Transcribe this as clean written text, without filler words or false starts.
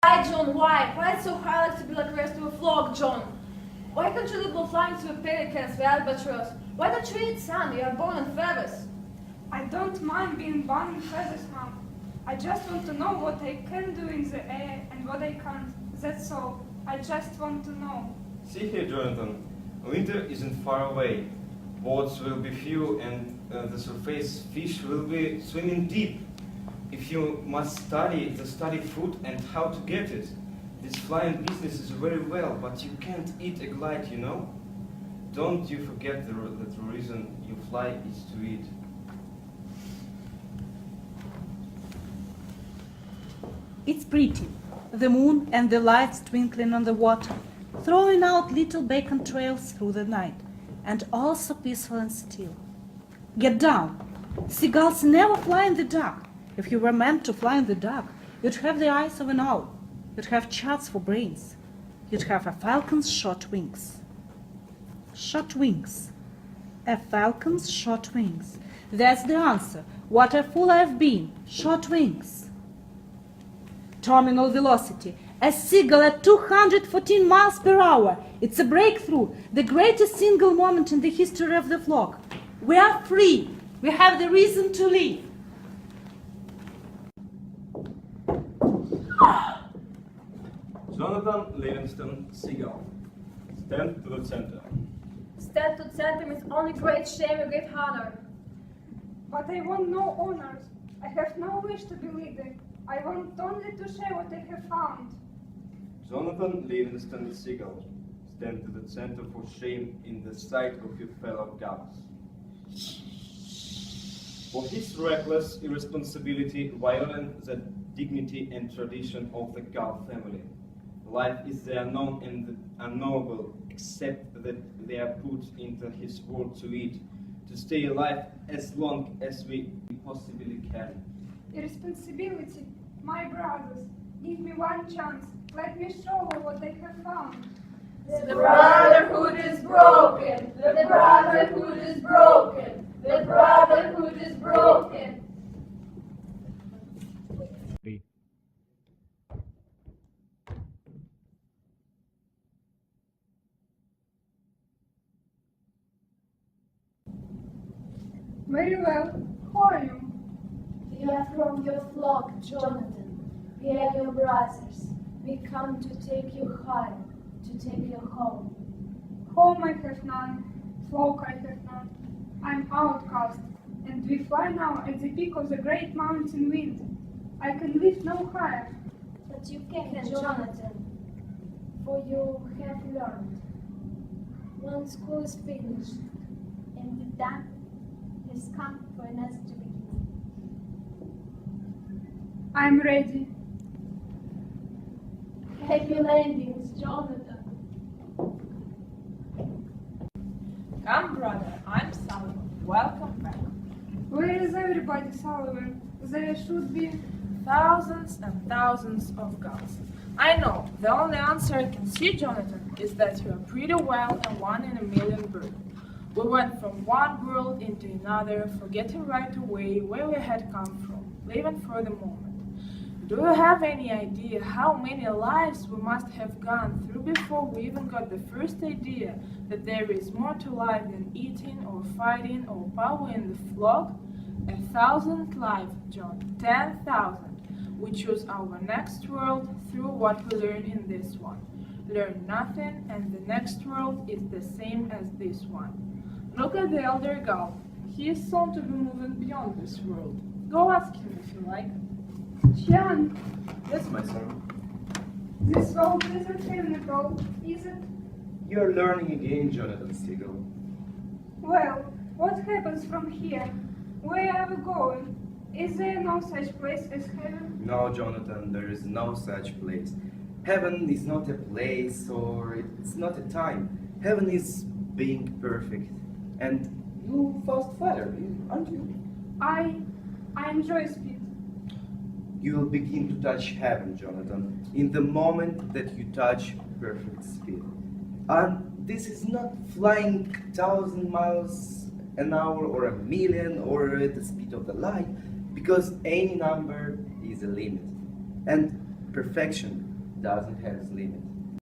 Why, John, why? Why it's so hard to be like the rest of the flock, John? Why can't you live flying to the pelicans, the albatross? Why don't you eat sun? You are born in feathers. I don't mind being born in feathers, Mom. I just want to know what I can do in the air and what I can't. That's all. I just want to know. See here, Jonathan. Winter isn't far away. Boats will be few and the surface fish will be swimming deep. If you must study food and how to get it. This flying business is very well, but you can't eat a glide, you know? Don't you forget that the reason you fly is to eat. It's pretty, the moon and the lights twinkling on the water, throwing out little bacon trails through the night, and all so peaceful and still. Get down. Seagulls never fly in the dark. If you were meant to fly in the dark, you'd have the eyes of an owl. You'd have charts for brains. You'd have a falcon's short wings. Short wings. A falcon's short wings. That's the answer. What a fool I've been. Short wings. Terminal velocity. A seagull at 214 miles per hour. It's a breakthrough. The greatest single moment in the history of the flock. We are free. We have the reason to live. Jonathan Livingstone, Seagull. Stand to the center. Stand to center means only great shame you get honor. But I want no honors. I have no wish to be leader. I want only to share what I have found. Jonathan Livingstone, Seagull. Stand to the center for shame in the sight of your fellow gulls. For his reckless irresponsibility violate the dignity and tradition of the gull family. Life is the unknown and the unknowable, except that they are put into his world to eat, to stay alive as long as we possibly can. Irresponsibility, my brothers, give me one chance. Let me show you what I have found. The brotherhood is broken. The brotherhood is broken. The brotherhood is broken. Very well. Who are you? We are from your flock, Jonathan. We are your brothers. We come to take you home, to take you home. Home I have none. Flock I have none. I'm outcast, and we fly now at the peak of the great mountain wind. I can lift no higher. But you can, Jonathan, for you have learned. One school is finished, and the time has come for us to begin. I'm ready. Happy landings, Jonathan. Come, brother, I'm Sullivan. Welcome back. Where is everybody, Sullivan? There should be... Thousands and thousands of gulls. I know, the only answer I can see, Jonathan, is that you are pretty well a 1 in a million bird. We went from one world into another, forgetting right away where we had come from, living for the moment. Do you have any idea how many lives we must have gone through before we even got the first idea that there is more to life than eating or fighting or power in the flock? 1,000 lives, John, 10,000. We choose our next world through what we learn in this one. Learn nothing, and the next world is the same as this one. Look at the elder gull. He is soon to be moving beyond this world. Go ask him if you like. Jan, Yes, my son. this world isn't clinical, is it? You're learning again, Jonathan Seagull. Well, what happens from here? Where are we going? Is there no such place as heaven? No, Jonathan, there is no such place. Heaven is not a place or it's not a time. Heaven is being perfect. And you fast fire, aren't you? I enjoy speed. You will begin to touch heaven, Jonathan, in the moment that you touch perfect speed. And this is not flying 1,000 miles an hour or 1,000,000 or at the speed of the light, because any number is a limit. And perfection doesn't have limit.